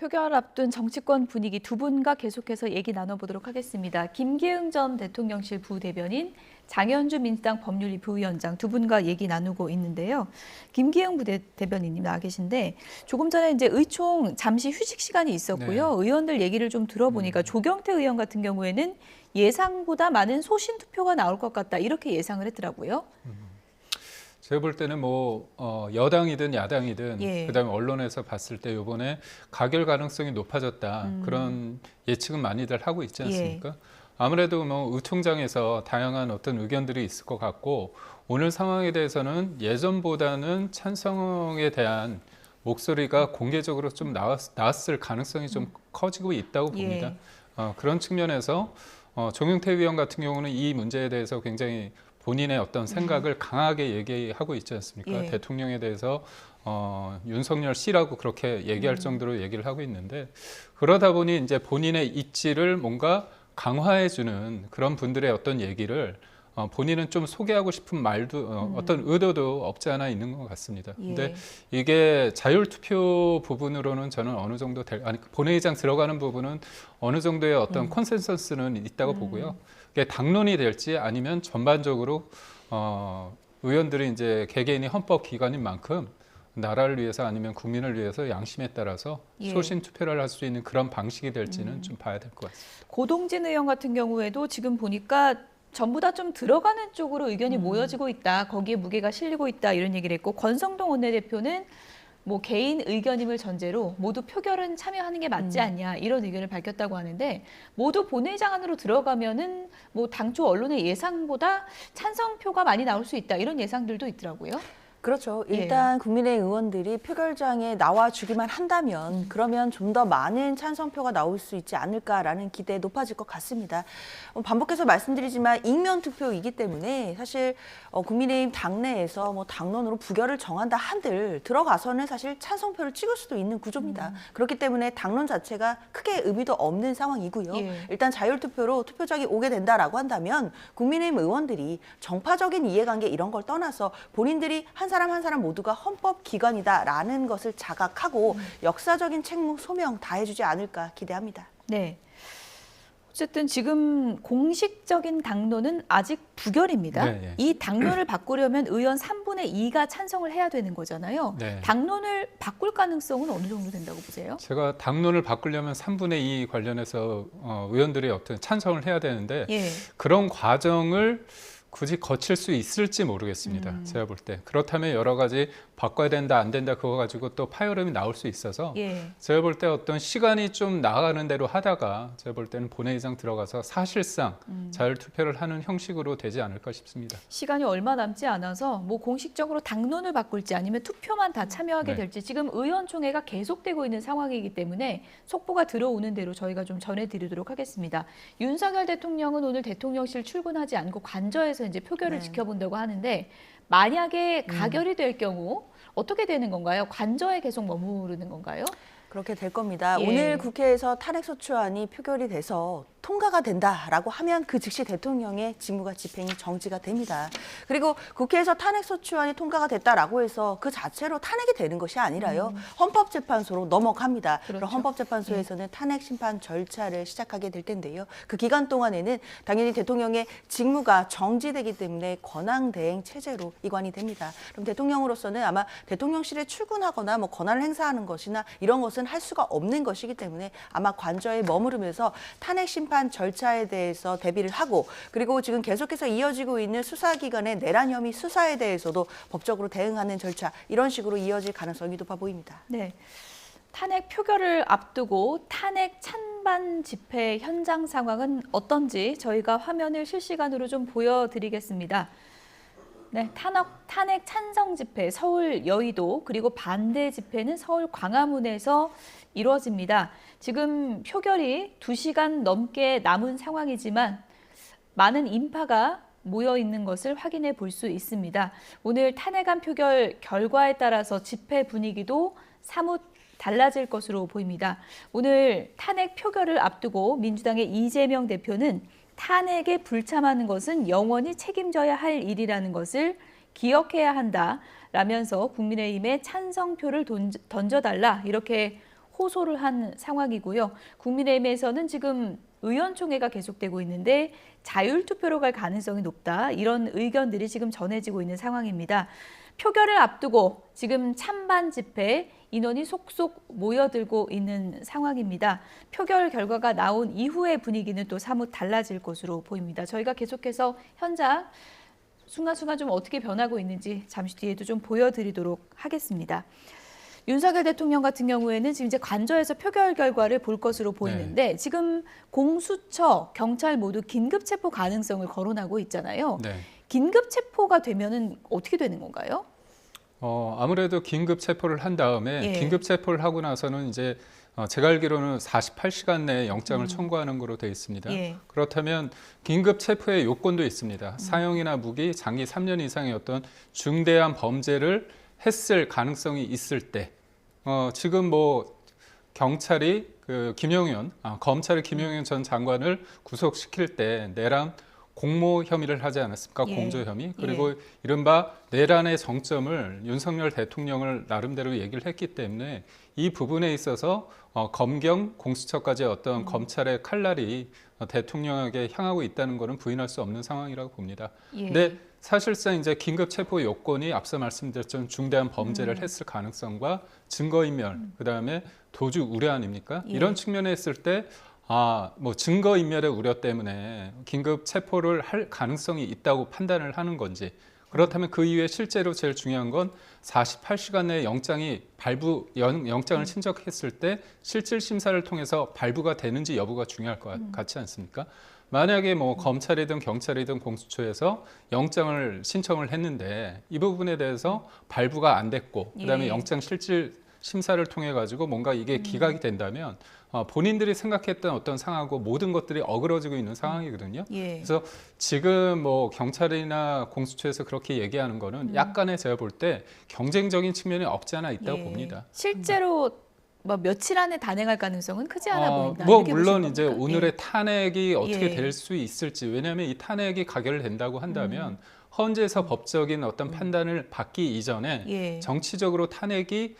표결 앞둔 정치권 분위기 두 분과 계속해서 얘기 나눠보도록 하겠습니다. 김계응 전 대통령실 부대변인, 장현주 민주당 법률위 부위원장 두 분과 얘기 나누고 있는데요. 김계응 부대변인님 나와 계신데 조금 전에 이제 의총 잠시 휴식 시간이 있었고요. 네. 의원들 얘기를 좀 들어보니까 조경태 의원 같은 경우에는 예상보다 많은 소신 투표가 나올 것 같다 이렇게 예상을 했더라고요. 제가 볼 때는 여당이든 야당이든 예. 그다음에 언론에서 봤을 때 이번에 가결 가능성이 높아졌다 그런 예측은 많이들 하고 있지 않습니까? 아무래도 의총장에서 다양한 어떤 의견들이 있을 것 같고 오늘 상황에 대해서는 예전보다는 찬성에 대한 목소리가 공개적으로 좀 나왔을 가능성이 좀 커지고 있다고 봅니다. 그런 측면에서 조경태 의원 같은 경우는 이 문제에 대해서 굉장히 본인의 어떤 생각을 강하게 얘기하고 있지 않습니까? 대통령에 대해서 윤석열 씨라고 그렇게 얘기할 정도로 얘기를 하고 있는데 그러다 보니 이제 본인의 입지를 뭔가 강화해주는 그런 분들의 어떤 얘기를 본인은 좀 소개하고 싶은 말도 어떤 의도도 없지 않아 있는 것 같습니다. 근데 이게 자율투표 부분으로는 저는 어느 정도 본회의장 들어가는 부분은 어느 정도의 어떤 컨센서스는 있다고 보고요. 이게 당론이 될지 아니면 전반적으로 의원들이 이제 개개인이 헌법 기관인 만큼 나라를 위해서 아니면 국민을 위해서 양심에 따라서 소신 투표를 할 수 있는 그런 방식이 될지는 좀 봐야 될 것 같습니다. 고동진 의원 같은 경우에도 지금 보니까 전부 다 좀 들어가는 쪽으로 의견이 모여지고 있다. 거기에 무게가 실리고 있다. 이런 얘기를 했고 권성동 원내대표는 뭐 개인 의견임을 전제로 모두 표결은 참여하는 게 맞지 않냐 이런 의견을 밝혔다고 하는데 모두 본회의장 안으로 들어가면은 뭐 당초 언론의 예상보다 찬성표가 많이 나올 수 있다. 이런 예상들도 있더라고요. 그렇죠. 일단 국민의힘 의원들이 표결장에 나와주기만 한다면 그러면 좀 더 많은 찬성표가 나올 수 있지 않을까라는 기대 높아질 것 같습니다. 반복해서 말씀드리지만 익명 투표이기 때문에 사실 국민의힘 당내에서 뭐 당론으로 부결을 정한다 한들 들어가서는 사실 찬성표를 찍을 수도 있는 구조입니다. 그렇기 때문에 당론 자체가 크게 의미도 없는 상황이고요. 일단 자율투표로 투표장이 오게 된다라고 한다면 국민의힘 의원들이 정파적인 이해관계 이런 걸 떠나서 본인들이 한 사람 한 사람 모두가 헌법기관이다라는 것을 자각하고 역사적인 책무 소명 다 해주지 않을까 기대합니다. 네. 어쨌든 지금 공식적인 당론은 아직 부결입니다. 이 당론을 바꾸려면 의원 3분의 2가 찬성을 해야 되는 거잖아요. 당론을 바꿀 가능성은 어느 정도 된다고 보세요? 제가 당론을 바꾸려면 3분의 2 관련해서 의원들이 어떤 찬성을 해야 되는데 그런 과정을 굳이 거칠 수 있을지 모르겠습니다. 제가 볼 때. 그렇다면 여러 가지 바꿔야 된다, 안 된다 그거 가지고 또 파열음이 나올 수 있어서 제가 볼 때 어떤 시간이 좀 나아가는 대로 하다가 제가 볼 때는 본회의장 들어가서 사실상 자율투표를 하는 형식으로 되지 않을까 싶습니다. 시간이 얼마 남지 않아서 뭐 공식적으로 당론을 바꿀지 아니면 투표만 다 참여하게 될지 지금 의원총회가 계속되고 있는 상황이기 때문에 속보가 들어오는 대로 저희가 좀 전해드리도록 하겠습니다. 윤석열 대통령은 오늘 대통령실 출근하지 않고 관저에서 이제 표결을 지켜본다고 하는데 만약에 가결이 될 경우 어떻게 되는 건가요? 관저에 계속 머무르는 건가요? 그렇게 될 겁니다. 오늘 국회에서 탄핵소추안이 표결이 돼서 통과가 된다라고 하면 그 즉시 대통령의 직무가 집행이 정지가 됩니다. 그리고 국회에서 탄핵소추안이 통과가 됐다라고 해서 그 자체로 탄핵이 되는 것이 아니라요. 헌법재판소로 넘어갑니다. 그럼 헌법재판소에서는 탄핵 심판 절차를 시작하게 될 텐데요. 그 기간 동안에는 당연히 대통령의 직무가 정지되기 때문에 권한대행 체제로 이관이 됩니다. 그럼 대통령으로서는 아마 대통령실에 출근하거나 뭐 권한을 행사하는 것이나 이런 것은 할 수가 없는 것이기 때문에 아마 관저에 머무르면서 탄핵 심판 절차에 대해서 대비를 하고 그리고 지금 계속해서 이어지고 있는 수사기관의 내란 혐의 수사에 대해서도 법적으로 대응하는 절차 이런 식으로 이어질 가능성이 높아 보입니다. 네, 탄핵 표결을 앞두고 탄핵 찬반 집회 현장 상황은 어떤지 저희가 화면을 실시간으로 좀 보여드리겠습니다. 네, 탄핵 찬성 집회 서울 여의도 그리고 반대 집회는 서울 광화문에서 이루어집니다. 지금 표결이 2시간 넘게 남은 상황이지만 많은 인파가 모여 있는 것을 확인해 볼 수 있습니다. 오늘 탄핵안 표결 결과에 따라서 집회 분위기도 사뭇 달라질 것으로 보입니다. 오늘 탄핵 표결을 앞두고 민주당의 이재명 대표는 탄핵에 불참하는 것은 영원히 책임져야 할 일이라는 것을 기억해야 한다라면서 국민의힘에 찬성표를 던져달라 이렇게 호소를 한 상황이고요. 국민의힘에서는 지금 의원총회가 계속되고 있는데 자율투표로 갈 가능성이 높다. 이런 의견들이 지금 전해지고 있는 상황입니다. 표결을 앞두고 지금 찬반 집회 인원이 속속 모여들고 있는 상황입니다. 표결 결과가 나온 이후의 분위기는 또 사뭇 달라질 것으로 보입니다. 저희가 계속해서 현장 순간순간 좀 어떻게 변하고 있는지 잠시 뒤에도 좀 보여드리도록 하겠습니다. 윤석열 대통령 같은 경우에는 지금 이제 관저에서 표결 결과를 볼 것으로 보이는데 지금 공수처, 경찰 모두 긴급 체포 가능성을 거론하고 있잖아요. 긴급 체포가 되면은 어떻게 되는 건가요? 아무래도 긴급 체포를 한 다음에 긴급 체포를 하고 나서는 이제 제가 알기로는 48시간 내에 영장을 청구하는 거로 되어 있습니다. 그렇다면 긴급 체포의 요건도 있습니다. 사형이나 무기, 장기 3년 이상의 어떤 중대한 범죄를 했을 가능성이 있을 때, 지금 뭐 경찰이 검찰이 김용현 전 장관을 구속시킬 때 내란 공모 혐의를 하지 않았습니까? 공조 혐의. 그리고 이른바 내란의 정점을 윤석열 대통령을 나름대로 얘기를 했기 때문에 이 부분에 있어서 검경, 공수처까지 어떤 검찰의 칼날이 대통령에게 향하고 있다는 것은 부인할 수 없는 상황이라고 봅니다. 근데 사실상 이제 긴급 체포 요건이 앞서 말씀드렸던 중대한 범죄를 했을 가능성과 증거인멸, 그다음에 도주 우려 아닙니까? 이런 측면에 있을 때 뭐 증거인멸의 우려 때문에 긴급 체포를 할 가능성이 있다고 판단을 하는 건지, 그렇다면 그 이후에 실제로 제일 중요한 건 48시간 내에 영장을 신청했을 때 실질 심사를 통해서 발부가 되는지 여부가 중요할 것 같지 않습니까? 만약에 뭐 검찰이든 경찰이든 공수처에서 영장을 신청을 했는데 이 부분에 대해서 발부가 안 됐고 그다음에 영장 실질 심사를 통해 가지고 뭔가 이게 기각이 된다면 본인들이 생각했던 어떤 상황하고 모든 것들이 어그러지고 있는 상황이거든요. 그래서 지금 뭐 경찰이나 공수처에서 그렇게 얘기하는 거는 약간의 제가 볼 때 경쟁적인 측면이 없지 않아 있다고 봅니다. 실제로 뭐 며칠 안에 단행할 가능성은 크지 않아 보인다. 뭐 물론 이제 겁니까? 오늘의 탄핵이 어떻게 될 수 있을지, 왜냐하면 이 탄핵이 가결된다고 한다면 헌재에서 법적인 어떤 판단을 받기 이전에 정치적으로 탄핵이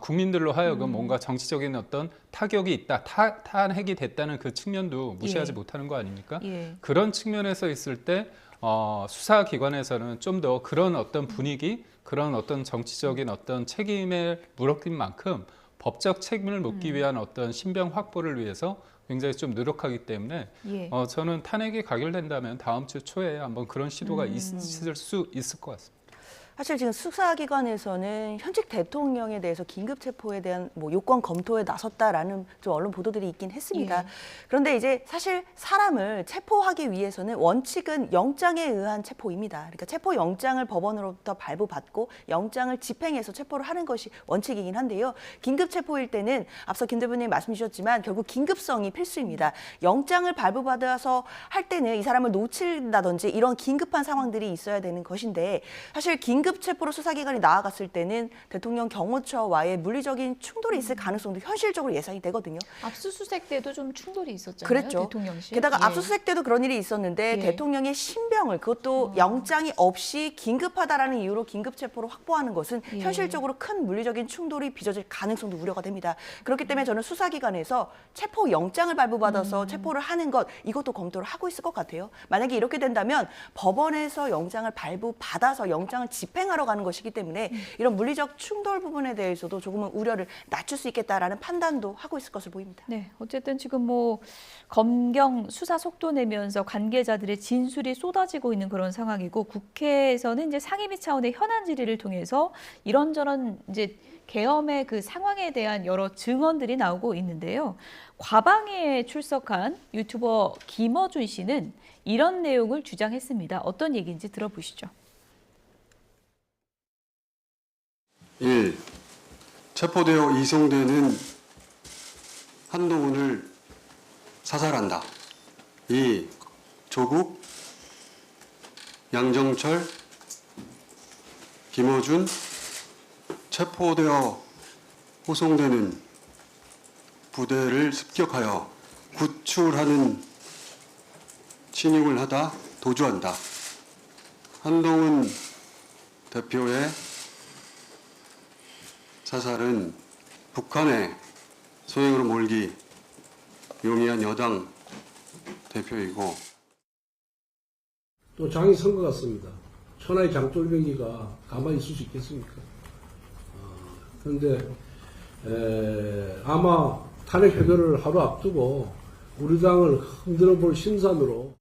국민들로 하여금 뭔가 정치적인 어떤 타격이 있다, 탄핵이 됐다는 그 측면도 무시하지 못하는 거 아닙니까? 그런 측면에서 있을 때 수사기관에서는 좀 더 그런 어떤 분위기, 그런 어떤 정치적인 어떤 책임에 물어낀 만큼 법적 책임을 묻기 위한 어떤 신병 확보를 위해서 굉장히 좀 노력하기 때문에 저는 탄핵이 가결된다면 다음 주 초에 한번 그런 시도가 있을 수 있을 것 같습니다. 사실 지금 수사기관에서는 현직 대통령에 대해서 긴급 체포에 대한 뭐 요건 검토에 나섰다라는 좀 언론 보도들이 있긴 했습니다. 그런데 이제 사실 사람을 체포하기 위해서는 원칙은 영장에 의한 체포입니다. 그러니까 체포 영장을 법원으로부터 발부받고 영장을 집행해서 체포를 하는 것이 원칙이긴 한데요. 긴급 체포일 때는 앞서 김 대표님 말씀 주셨지만 결국 긴급성이 필수입니다. 영장을 발부받아서 할 때는 이 사람을 놓친다든지 이런 긴급한 상황들이 있어야 되는 것인데, 사실 긴급 체포로 수사기관이 나아갔을 때는 대통령 경호처와의 물리적인 충돌이 있을 가능성도 현실적으로 예상이 되거든요. 압수수색 때도 좀 충돌이 있었잖아요. 그랬죠. 대통령실. 게다가 압수수색 때도 그런 일이 있었는데 대통령의 신병을, 그것도 영장이 없이 긴급하다라는 이유로 긴급 체포로 확보하는 것은 현실적으로 큰 물리적인 충돌이 빚어질 가능성도 우려가 됩니다. 그렇기 때문에 저는 수사기관에서 체포 영장을 발부받아서 체포를 하는 것, 이것도 검토를 하고 있을 것 같아요. 만약에 이렇게 된다면 법원에서 영장을 발부받아서 영장을 집행하러 가는 것이기 때문에 이런 물리적 충돌 부분에 대해서도 조금은 우려를 낮출 수 있겠다라는 판단도 하고 있을 것으로 보입니다. 네, 어쨌든 지금 뭐 검경 수사 속도 내면서 관계자들의 진술이 쏟아지고 있는 그런 상황이고, 국회에서는 이제 상임위 차원의 현안 질의를 통해서 이런저런 이제 계엄의 그 상황에 대한 여러 증언들이 나오고 있는데요. 과방위에 출석한 유튜버 김어준 씨는 이런 내용을 주장했습니다. 어떤 얘기인지 들어보시죠. 1. 체포되어 이송되는 한동훈을 사살한다. 2. 조국, 양정철, 김어준 체포되어 호송되는 부대를 습격하여 구출하는 침입을 하다 도주한다. 한동훈 대표의 사살은 북한의 소행으로 몰기 용이한 여당 대표이고 또 장이 선 것 같습니다. 천하의 장돌뱅이가 가만히 있을 수 있겠습니까? 그런데 아마 탄핵 표결을 하루 앞두고 우리 당을 흔들어 볼 신산으로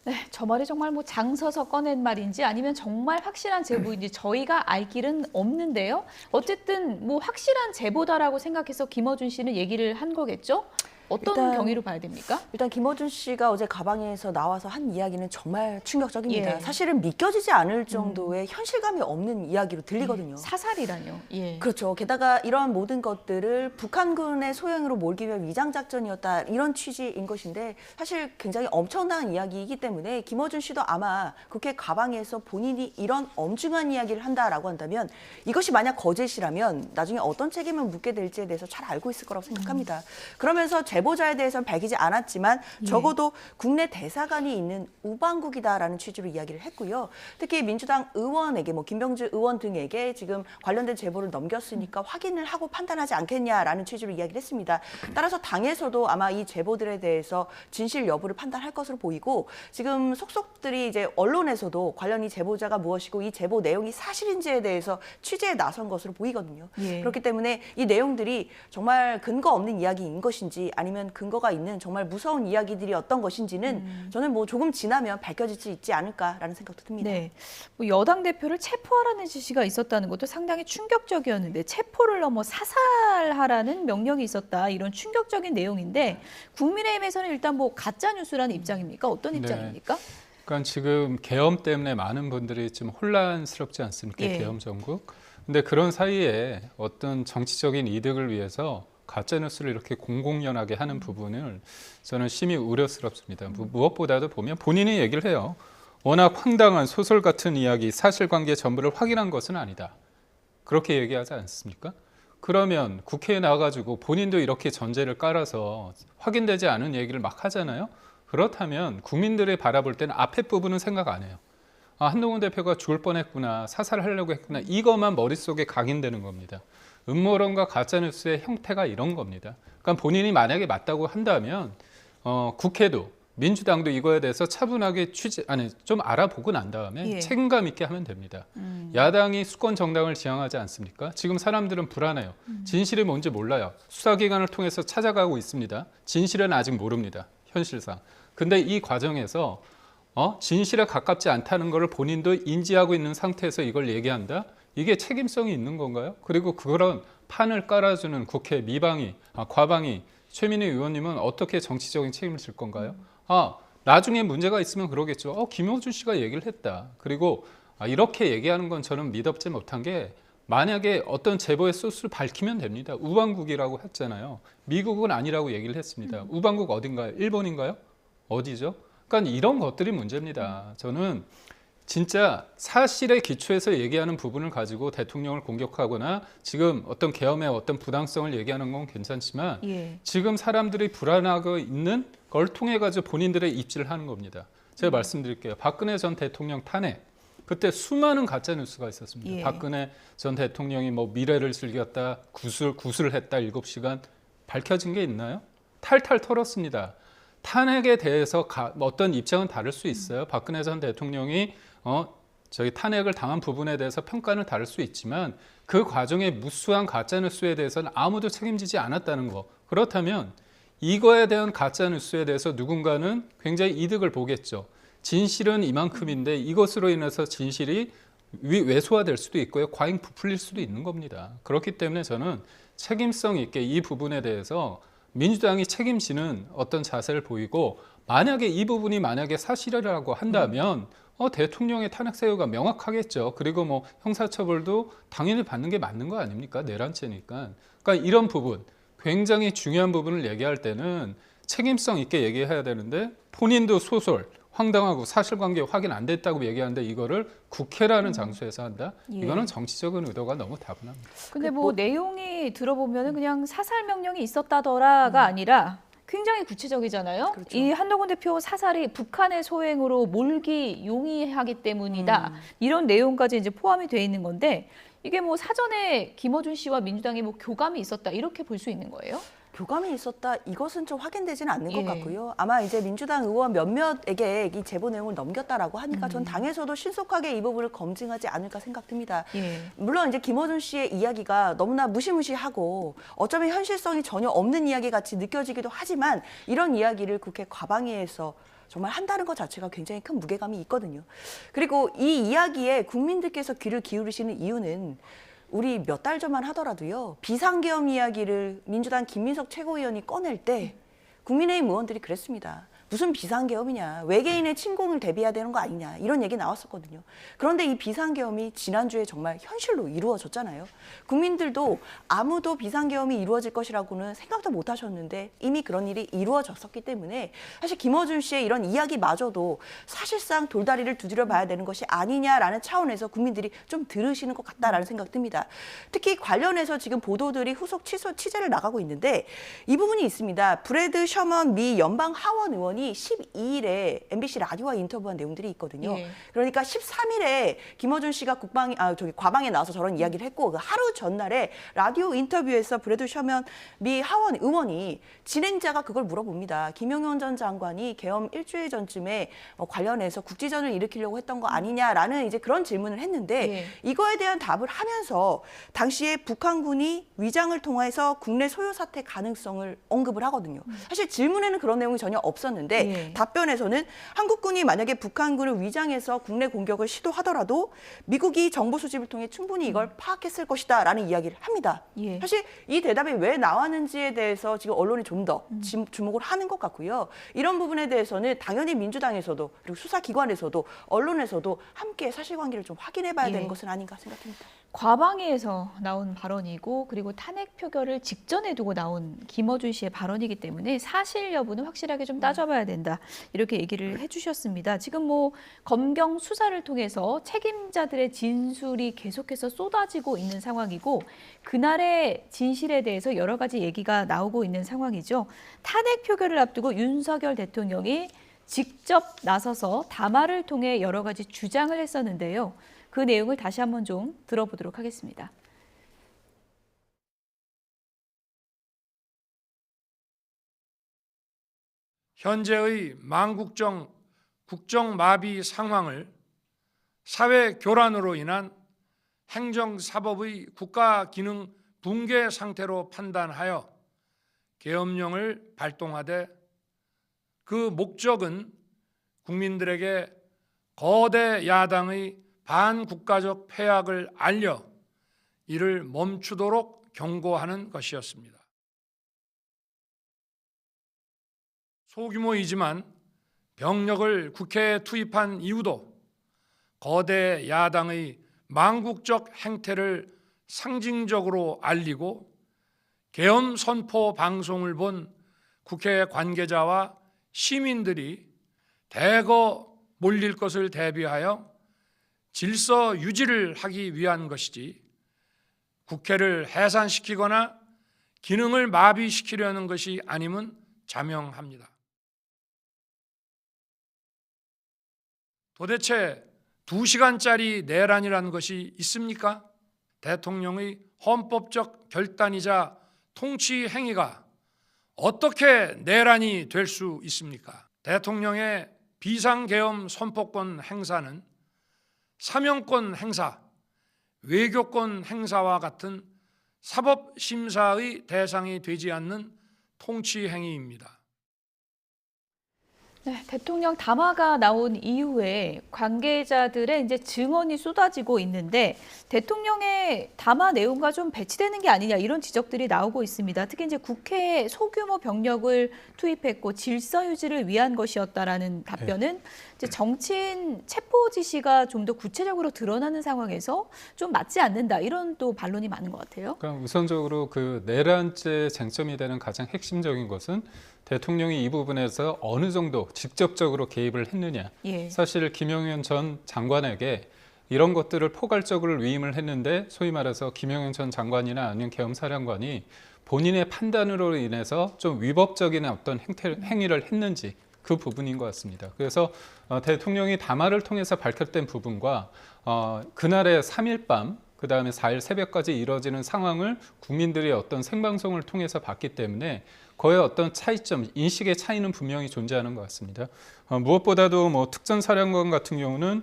네, 저 말이 정말 뭐 장서서 꺼낸 말인지 아니면 정말 확실한 제보인지 저희가 알 길은 없는데요. 어쨌든 뭐 확실한 제보다라고 생각해서 김어준 씨는 얘기를 한 거겠죠? 어떤 일단 경위로 봐야 됩니까? 일단 김어준 씨가 어제 가방에서 나와서 한 이야기는 정말 충격적입니다. 예. 사실은 믿겨지지 않을 정도의 현실감이 없는 이야기로 들리거든요. 사살이라뇨. 예. 그렇죠. 게다가 이러한 모든 것들을 북한군의 소행으로 몰기 위한 위장작전이었다 이런 취지인 것인데 사실 굉장히 엄청난 이야기이기 때문에 김어준 씨도 아마 국회 가방에서 본인이 이런 엄중한 이야기를 한다라고 한다면 이것이 만약 거짓이라면 나중에 어떤 책임을 묻게 될지에 대해서 잘 알고 있을 거라고 생각합니다. 그러면서 제보자에 대해서는 밝히지 않았지만 적어도 국내 대사관이 있는 우방국이다라는 취지로 이야기를 했고요. 특히 민주당 의원에게 김병주 의원 등에게 지금 관련된 제보를 넘겼으니까 확인을 하고 판단하지 않겠냐라는 취지로 이야기를 했습니다. 따라서 당에서도 아마 이 제보들에 대해서 진실 여부를 판단할 것으로 보이고 지금 속속들이 이제 언론에서도 관련 이 제보자가 무엇이고 이 제보 내용이 사실인지에 대해서 취재에 나선 것으로 보이거든요. 예. 그렇기 때문에 이 내용들이 정말 근거 없는 이야기인 것인지 아니면 근거가 있는 정말 무서운 이야기들이 어떤 것인지는 저는 뭐 조금 지나면 밝혀질 수 있지 않을까라는 생각도 듭니다. 네, 뭐 여당 대표를 체포하라는 지시가 있었다는 것도 상당히 충격적이었는데 체포를 넘어 사살하라는 명령이 있었다 이런 충격적인 내용인데 국민의힘에서는 일단 뭐 가짜 뉴스라는 입장입니까? 어떤 네. 입장입니까? 그러니까 지금 계엄 때문에 많은 분들이 좀 혼란스럽지 않습니까? 예. 계엄 정국. 근데 그런 사이에 어떤 정치적인 이득을 위해서 가짜뉴스를 이렇게 공공연하게 하는 부분을 저는 심히 우려스럽습니다. 무엇보다도 보면 본인이 얘기를 해요. 워낙 황당한 소설 같은 이야기, 사실관계 전부를 확인한 것은 아니다. 그렇게 얘기하지 않습니까? 그러면 국회에 나와가지고 본인도 이렇게 전제를 깔아서 확인되지 않은 얘기를 막 하잖아요. 그렇다면 국민들이 바라볼 때는 앞에 부분은 생각 안 해요. 아, 한동훈 대표가 죽을 뻔했구나, 사살하려고 했구나, 이것만 머릿속에 각인되는 겁니다. 음모론과 가짜뉴스의 형태가 이런 겁니다. 그러니까 본인이 만약에 맞다고 한다면 국회도 민주당도 이거에 대해서 차분하게 좀 알아보고 난 다음에 예. 책임감 있게 하면 됩니다. 야당이 수권 정당을 지향하지 않습니까? 지금 사람들은 불안해요. 진실이 뭔지 몰라요. 수사기관을 통해서 찾아가고 있습니다. 진실은 아직 모릅니다. 현실상. 근데 이 과정에서 진실에 가깝지 않다는 것을 본인도 인지하고 있는 상태에서 이걸 얘기한다? 이게 책임성이 있는 건가요? 그리고 그런 판을 깔아주는 국회 과방위 최민희 의원님은 어떻게 정치적인 책임을 질 건가요? 나중에 문제가 있으면 그러겠죠. 김어준 씨가 얘기를 했다. 그리고 이렇게 얘기하는 건 저는 믿업지 못한 게 만약에 어떤 제보의 소스를 밝히면 됩니다. 우방국이라고 했잖아요. 미국은 아니라고 얘기를 했습니다. 우방국 어딘가요? 일본인가요? 어디죠? 그러니까 이런 것들이 문제입니다. 저는 진짜 사실에 기초해서 얘기하는 부분을 가지고 대통령을 공격하거나 지금 어떤 계엄의 어떤 부당성을 얘기하는 건 괜찮지만 예. 지금 사람들이 불안하고 있는 걸 통해 가지고 본인들의 입지를 하는 겁니다. 제가 말씀드릴게요. 박근혜 전 대통령 탄핵. 그때 수많은 가짜 뉴스가 있었습니다. 예. 박근혜 전 대통령이 뭐 미래를 즐겼다, 구술을 했다 7시간 밝혀진 게 있나요? 탈탈 털었습니다. 탄핵에 대해서 어떤 입장은 다를 수 있어요. 박근혜 전 대통령이 저희 탄핵을 당한 부분에 대해서 평가는 다를 수 있지만 그 과정에 무수한 가짜뉴스에 대해서는 아무도 책임지지 않았다는 거. 그렇다면 이거에 대한 가짜뉴스에 대해서 누군가는 굉장히 이득을 보겠죠. 진실은 이만큼인데 이것으로 인해서 진실이 왜소화될 수도 있고요. 과잉 부풀릴 수도 있는 겁니다. 그렇기 때문에 저는 책임성 있게 이 부분에 대해서 민주당이 책임지는 어떤 자세를 보이고 만약에 이 부분이 사실이라고 한다면 대통령의 탄핵 사유가 명확하겠죠. 그리고 뭐 형사처벌도 당연히 받는 게 맞는 거 아닙니까? 내란죄니까. 그러니까 이런 부분 굉장히 중요한 부분을 얘기할 때는 책임성 있게 얘기해야 되는데 본인도 소설 황당하고 사실관계 확인 안 됐다고 얘기하는데 이거를 국회라는 장소에서 한다? 예. 이거는 정치적인 의도가 너무 다분합니다. 근데 뭐 내용이 들어보면은 그냥 사살 명령이 있었다더라가 아니라 굉장히 구체적이잖아요. 그렇죠. 이 한동훈 대표 사살이 북한의 소행으로 몰기 용이하기 때문이다. 이런 내용까지 이제 포함이 돼 있는 건데 이게 뭐 사전에 김어준 씨와 민주당이 뭐 교감이 있었다 이렇게 볼 수 있는 거예요? 교감이 있었다 이것은 좀 확인되지는 않는 것 예. 같고요. 아마 이제 민주당 의원 몇몇에게 이 제보 내용을 넘겼다라고 하니까 전 당에서도 신속하게 이 부분을 검증하지 않을까 생각됩니다. 예. 물론 이제 김어준 씨의 이야기가 너무나 무시무시하고 어쩌면 현실성이 전혀 없는 이야기 같이 느껴지기도 하지만 이런 이야기를 국회 과방위에서 정말 한다는 것 자체가 굉장히 큰 무게감이 있거든요. 그리고 이 이야기에 국민들께서 귀를 기울이시는 이유는 우리 몇 달 전만 하더라도요. 비상계엄 이야기를 민주당 김민석 최고위원이 꺼낼 때 국민의힘 의원들이 그랬습니다. 무슨 비상계엄이냐. 외계인의 침공을 대비해야 되는 거 아니냐. 이런 얘기 나왔었거든요. 그런데 이 비상계엄이 지난주에 정말 현실로 이루어졌잖아요. 국민들도 아무도 비상계엄이 이루어질 것이라고는 생각도 못 하셨는데 이미 그런 일이 이루어졌었기 때문에 사실 김어준 씨의 이런 이야기마저도 사실상 돌다리를 두드려 봐야 되는 것이 아니냐라는 차원에서 국민들이 좀 들으시는 것 같다라는 생각 듭니다. 특히 관련해서 지금 보도들이 후속 취재를 나가고 있는데 이 부분이 있습니다. 브래드 셔먼 미 연방 하원 의원이 12일에 MBC 라디오와 인터뷰한 내용들이 있거든요. 예. 그러니까 13일에 김어준 씨가 과방에 나와서 저런 이야기를 했고 그 하루 전날에 라디오 인터뷰에서 브래드 셔먼 미 하원 의원이 진행자가 그걸 물어봅니다. 김용현 전 장관이 계엄 일주일 전쯤에 관련해서 국지전을 일으키려고 했던 거 아니냐라는 이제 그런 질문을 했는데 예. 이거에 대한 답을 하면서 당시에 북한군이 위장을 통해서 국내 소요 사태 가능성을 언급을 하거든요. 사실 질문에는 그런 내용이 전혀 없었는데 예. 답변에서는 한국군이 만약에 북한군을 위장해서 국내 공격을 시도하더라도 미국이 정보 수집을 통해 충분히 이걸 파악했을 것이다라는 이야기를 합니다. 예. 사실 이 대답이 왜 나왔는지에 대해서 지금 언론이 좀 더 주목을 하는 것 같고요. 이런 부분에 대해서는 당연히 민주당에서도 그리고 수사기관에서도 언론에서도 함께 사실관계를 좀 확인해봐야 예. 되는 것은 아닌가 생각합니다. 과방위에서 나온 발언이고 그리고 탄핵 표결을 직전에 두고 나온 김어준 씨의 발언이기 때문에 사실 여부는 확실하게 좀 따져봐야 된다. 이렇게 얘기를 해주셨습니다. 지금 뭐 검경 수사를 통해서 책임자들의 진술이 계속해서 쏟아지고 있는 상황이고 그날의 진실에 대해서 여러 가지 얘기가 나오고 있는 상황이죠. 탄핵 표결을 앞두고 윤석열 대통령이 직접 나서서 담화를 통해 여러 가지 주장을 했었는데요. 그 내용을 다시 한번 좀 들어보도록 하겠습니다. 현재의 망국적 국정마비 상황을 사회 교란으로 인한 행정사법의 국가기능 붕괴 상태로 판단하여 계엄령을 발동하되 그 목적은 국민들에게 거대 야당의 반국가적 패악을 알려 이를 멈추도록 경고하는 것이었습니다. 소규모이지만 병력을 국회에 투입한 이유도 거대 야당의 망국적 행태를 상징적으로 알리고 계엄 선포 방송을 본 국회 관계자와 시민들이 대거 몰릴 것을 대비하여 질서 유지를 하기 위한 것이지 국회를 해산시키거나 기능을 마비시키려는 것이 아님은 자명합니다. 도대체 2시간짜리 내란이라는 것이 있습니까? 대통령의 헌법적 결단이자 통치 행위가 어떻게 내란이 될 수 있습니까? 대통령의 비상계엄 선포권 행사는 사명권 행사, 외교권 행사와 같은 사법심사의 대상이 되지 않는 통치 행위입니다. 네, 대통령 담화가 나온 이후에 관계자들의 이제 증언이 쏟아지고 있는데 대통령의 담화 내용과 좀 배치되는 게 아니냐 이런 지적들이 나오고 있습니다. 특히 이제 국회에 소규모 병력을 투입했고 질서 유지를 위한 것이었다라는 답변은 이제 정치인 체포 지시가 좀 더 구체적으로 드러나는 상황에서 좀 맞지 않는다 이런 또 반론이 많은 것 같아요. 그러니까 우선적으로 그 내란죄 쟁점이 되는 가장 핵심적인 것은 대통령이 이 부분에서 어느 정도 직접적으로 개입을 했느냐. 예. 사실 김용현 전 장관에게 이런 것들을 포괄적으로 위임을 했는데 소위 말해서 김용현 전 장관이나 아니면 계엄사령관이 본인의 판단으로 인해서 좀 위법적인 어떤 행위를 했는지 그 부분인 것 같습니다. 그래서 대통령이 담화를 통해서 밝혔던 부분과 그날의 3일 밤 그다음에 4일 새벽까지 이뤄지는 상황을 국민들의 어떤 생방송을 통해서 봤기 때문에 거의 어떤 차이점, 인식의 차이는 분명히 존재하는 것 같습니다. 무엇보다도 뭐 특전사령관 같은 경우는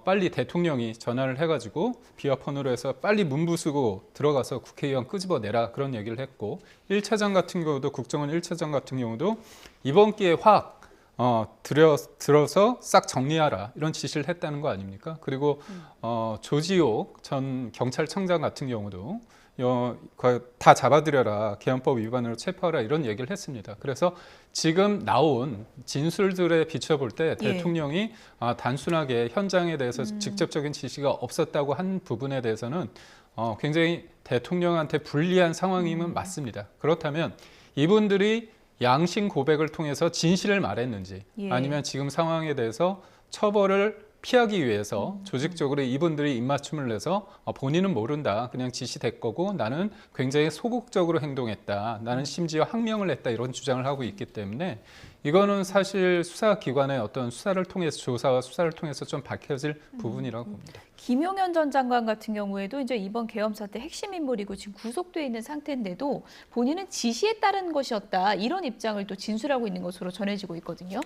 빨리 대통령이 전화를 해가지고 비화폰으로 해서 빨리 문 부수고 들어가서 국회의원 끄집어내라 그런 얘기를 했고 1차장 같은 경우도 국정원 1차장 같은 경우도 이번 기회에 확 들어서 싹 정리하라 이런 지시를 했다는 거 아닙니까? 그리고 조지옥 전 경찰청장 같은 경우도 다 잡아들여라, 개헌법 위반으로 체포하라 이런 얘기를 했습니다. 그래서 지금 나온 진술들에 비춰볼 때 대통령이 단순하게 현장에 대해서 직접적인 지시가 없었다고 한 부분에 대해서는 굉장히 대통령한테 불리한 상황임은 맞습니다. 그렇다면 이분들이 양심 고백을 통해서 진실을 말했는지 아니면 지금 상황에 대해서 처벌을 피하기 위해서 조직적으로 이분들이 입맞춤을 내서 본인은 모른다. 그냥 지시될 거고 나는 굉장히 소극적으로 행동했다. 나는 심지어 항명을 했다. 이런 주장을 하고 있기 때문에 이거는 사실 수사기관의 어떤 수사를 통해서 조사와 수사를 통해서 좀 밝혀질 부분이라고 봅니다. 김용현 전 장관 같은 경우에도 이제 이번 계엄 사태 핵심 인물이고 지금 구속돼 있는 상태인데도 본인은 지시에 따른 것이었다. 이런 입장을 또 진술하고 있는 것으로 전해지고 있거든요.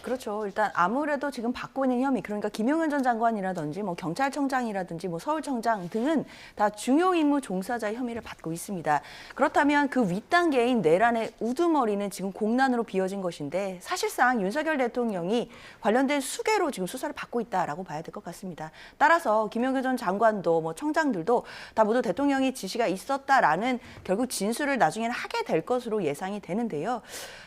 그렇죠. 일단 아무래도 지금 받고 있는 혐의, 그러니까 김용현 전 장관이라든지 뭐 경찰청장이라든지 뭐 서울청장 등은 다 중요 임무 종사자의 혐의를 받고 있습니다. 그렇다면 그 윗단계인 내란의 우두머리는 지금 공난으로 비워진 것인데 사실상 윤석열 대통령이 관련된 수개로 지금 수사를 받고 있다라고 봐야 될 것 같습니다. 따라서 김용현 전 장관도 뭐 청장들도 다 모두 대통령이 지시가 있었다라는 결국 진술을 나중에는 하게 될 것으로 예상이 되는데요.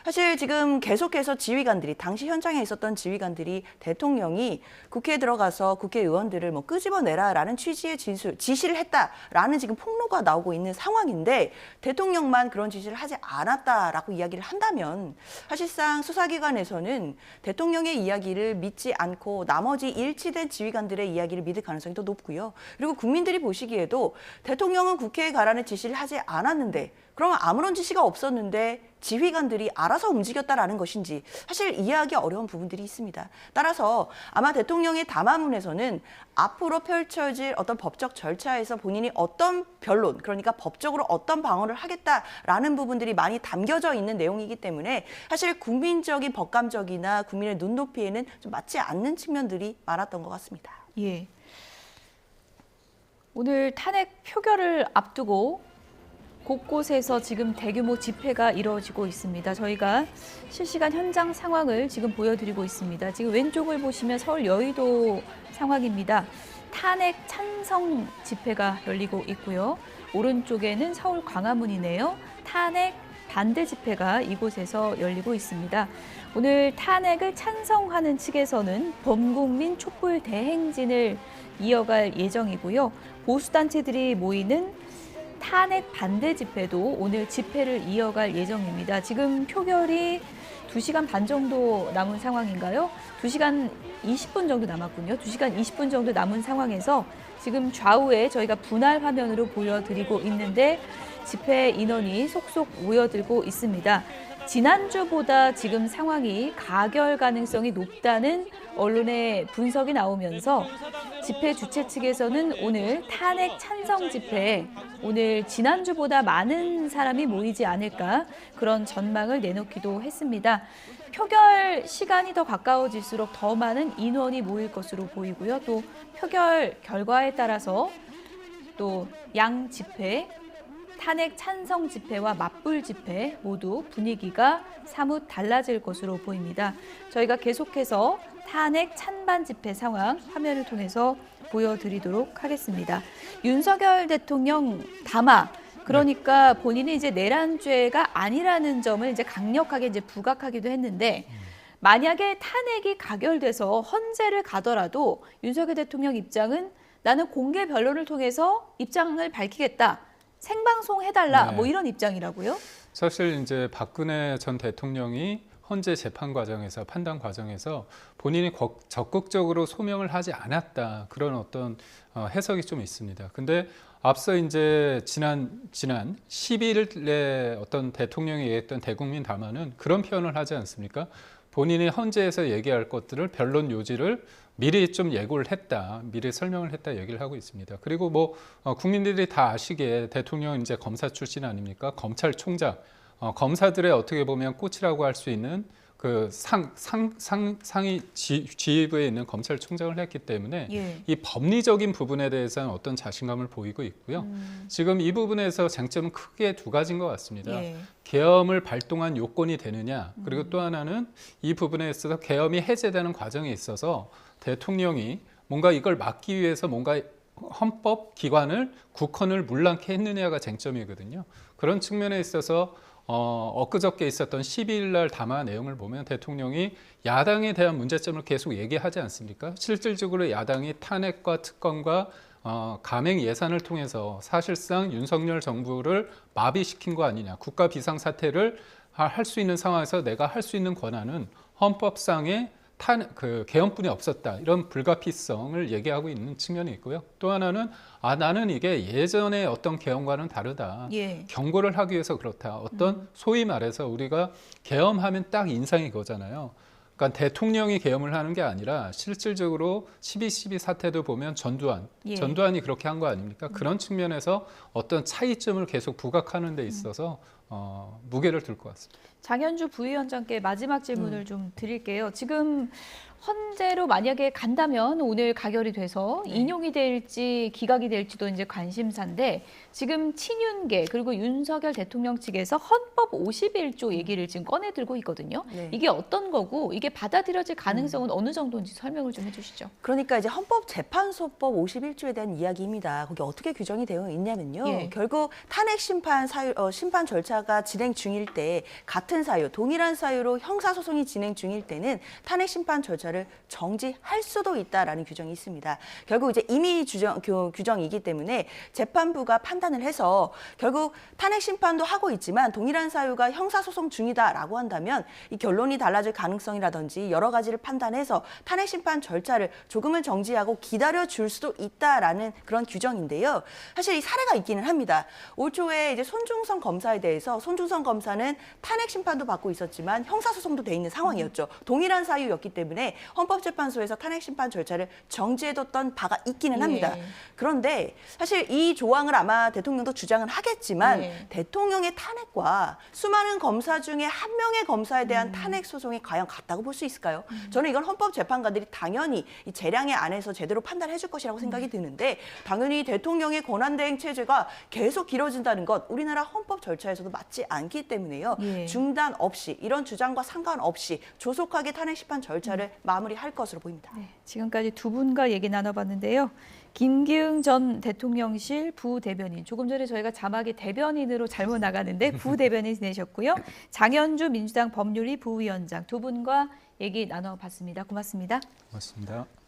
사실 지금 계속해서 지휘관들이 당시 현장에 있었던 지휘관들이 대통령이 국회에 들어가서 국회의원들을 뭐 끄집어내라라는 취지의 지시를 했다라는 지금 폭로가 나오고 있는 상황인데 대통령만 그런 지시를 하지 않았다라고 이야기를 한다면 사실상 수사기관에서는 대통령의 이야기를 믿지 않고 나머지 일치된 지휘관들의 이야기를 믿을 가능성이 더 높고요. 그리고 국민들이 보시기에도 대통령은 국회에 가라는 지시를 하지 않았는데 그러면 아무런 지시가 없었는데 지휘관들이 알아서 움직였다라는 것인지 사실 이해하기 어려운 부분들이 있습니다. 따라서 아마 대통령의 담화문에서는 앞으로 펼쳐질 어떤 법적 절차에서 본인이 어떤 변론, 그러니까 법적으로 어떤 방어를 하겠다라는 부분들이 많이 담겨져 있는 내용이기 때문에 사실 국민적인 법감적이나 국민의 눈높이에는 좀 맞지 않는 측면들이 많았던 것 같습니다. 예. 오늘 탄핵 표결을 앞두고 곳곳에서 지금 대규모 집회가 이루어지고 있습니다. 저희가 실시간 현장 상황을 지금 보여드리고 있습니다. 지금 왼쪽을 보시면 서울 여의도 상황입니다. 탄핵 찬성 집회가 열리고 있고요. 오른쪽에는 서울 광화문이네요. 탄핵 반대 집회가 이곳에서 열리고 있습니다. 오늘 탄핵을 찬성하는 측에서는 범국민 촛불 대행진을 이어갈 예정이고요. 보수단체들이 모이는 탄핵 반대 집회도 오늘 집회를 이어갈 예정입니다. 지금 표결이 2시간 반 정도 남은 상황인가요? 2시간 20분 정도 남았군요. 2시간 20분 정도 남은 상황에서 지금 좌우에 저희가 분할 화면으로 보여드리고 있는데 집회 인원이 속속 모여들고 있습니다. 지난주보다 지금 상황이 가결 가능성이 높다는 언론의 분석이 나오면서 집회 주최 측에서는 오늘 탄핵 찬성 집회에 오늘 지난주보다 많은 사람이 모이지 않을까 그런 전망을 내놓기도 했습니다. 표결 시간이 더 가까워질수록 더 많은 인원이 모일 것으로 보이고요. 또 표결 결과에 따라서 또 양 집회, 탄핵 찬성 집회와 맞불 집회 모두 분위기가 사뭇 달라질 것으로 보입니다. 저희가 계속해서 탄핵 찬반 집회 상황 화면을 통해서 보여드리도록 하겠습니다. 윤석열 대통령 담화, 그러니까 본인이 이제 내란죄가 아니라는 점을 이제 강력하게 이제 부각하기도 했는데 만약에 탄핵이 가결돼서 헌재를 가더라도 윤석열 대통령 입장은 나는 공개 변론을 통해서 입장을 밝히겠다. 생방송 해달라. 뭐 이런 입장이라고요? 사실 이제 박근혜 전 대통령이 헌재 재판 과정에서 판단 과정에서 본인이 적극적으로 소명을 하지 않았다. 그런 어떤 해석이 좀 있습니다. 근데 앞서 이제 지난 10일에 어떤 대통령이 얘기했던 대국민 담화는 그런 표현을 하지 않습니까? 본인이 헌재에서 얘기할 것들을 변론 요지를 미리 좀 예고를 했다, 미리 설명을 했다 얘기를 하고 있습니다. 그리고 뭐 국민들이 다 아시기에 대통령은 이제 검사 출신 아닙니까? 검찰총장, 검사들의 어떻게 보면 꽃이라고 할 수 있는 그 상위 지휘부에 있는 검찰총장을 했기 때문에 예. 이 법리적인 부분에 대해서는 어떤 자신감을 보이고 있고요. 지금 이 부분에서 쟁점은 크게 두 가지인 것 같습니다. 예. 계엄을 발동한 요건이 되느냐, 그리고 또 하나는 이 부분에 있어서 계엄이 해제되는 과정에 있어서 대통령이 뭔가 이걸 막기 위해서 뭔가 헌법 기관을 국헌을 문란케 했느냐가 쟁점이거든요. 그런 측면에 있어서 엊그저께 있었던 12일 날 담화 내용을 보면 대통령이 야당에 대한 문제점을 계속 얘기하지 않습니까? 실질적으로 야당이 탄핵과 특검과 감행 예산을 통해서 사실상 윤석열 정부를 마비시킨 거 아니냐. 국가 비상사태를 할 수 있는 상황에서 내가 할 수 있는 권한은 헌법상의 개헌뿐이 없었다. 이런 불가피성을 얘기하고 있는 측면이 있고요. 또 하나는 나는 이게 예전의 어떤 개헌과는 다르다. 예. 경고를 하기 위해서 그렇다. 어떤 소위 말해서 우리가 계엄하면 딱 인상이 그거잖아요. 그러니까 대통령이 계엄을 하는 게 아니라 실질적으로 12.12 사태도 보면 예. 전두환이 그렇게 한 거 아닙니까? 그런 측면에서 어떤 차이점을 계속 부각하는 데 있어서 무게를 둘 것 같습니다. 장현주 부위원장께 마지막 질문을 좀 드릴게요. 지금 헌재로 만약에 간다면 오늘 가결이 돼서 인용이 될지 기각이 될지도 이제 관심사인데 지금 친윤계 그리고 윤석열 대통령 측에서 헌법 51조 얘기를 지금 꺼내들고 있거든요. 네. 이게 어떤 거고 이게 받아들여질 가능성은 어느 정도인지 설명을 좀 해주시죠. 그러니까 이제 헌법재판소법 51조에 대한 이야기입니다. 거기 어떻게 규정이 되어 있냐면요. 예. 결국 탄핵 심판 심판 절차가 진행 중일 때 같은 사유, 동일한 사유로 형사소송이 진행 중일 때는 탄핵 심판 절차를 정지할 수도 있다라는 규정이 있습니다. 결국 이제 임의 규정이기 때문에 재판부가 판단을 해서 결국 탄핵 심판도 하고 있지만 동일한 사유가 형사소송 중이다라고 한다면 이 결론이 달라질 가능성이라든지 여러 가지를 판단해서 탄핵 심판 절차를 조금은 정지하고 기다려줄 수도 있다라는 그런 규정인데요. 사실 이 사례가 있기는 합니다. 올 초에 이제 손중성 검사에 대해서 손중성 검사는 탄핵 심판도 받고 있었지만 형사소송도 돼 있는 상황이었죠. 동일한 사유였기 때문에 헌법재판소에서 탄핵 심판 절차를 정지해뒀던 바가 있기는 합니다. 예. 그런데 사실 이 조항을 아마 대통령도 주장은 하겠지만 예. 대통령의 탄핵과 수많은 검사 중에 한 명의 검사에 대한 탄핵 소송이 과연 같다고 볼 수 있을까요? 저는 이건 헌법재판관들이 당연히 이 재량의 안에서 제대로 판단해 줄 것이라고 생각이 드는데 당연히 대통령의 권한대행 체제가 계속 길어진다는 것 우리나라 헌법 절차에서도 맞지 않기 때문에요. 예. 중단 없이 이런 주장과 상관없이 조속하게 탄핵 심판 절차를 마무리할 것으로 보입니다. 네, 지금까지 두 분과 얘기 나눠봤는데요. 김기흥 전 대통령실 부대변인, 조금 전에 저희가 자막이 대변인으로 잘못 나가는데 부대변인 지내셨고요. 장현주 민주당 법률위 부위원장 두 분과 얘기 나눠봤습니다. 고맙습니다. 고맙습니다.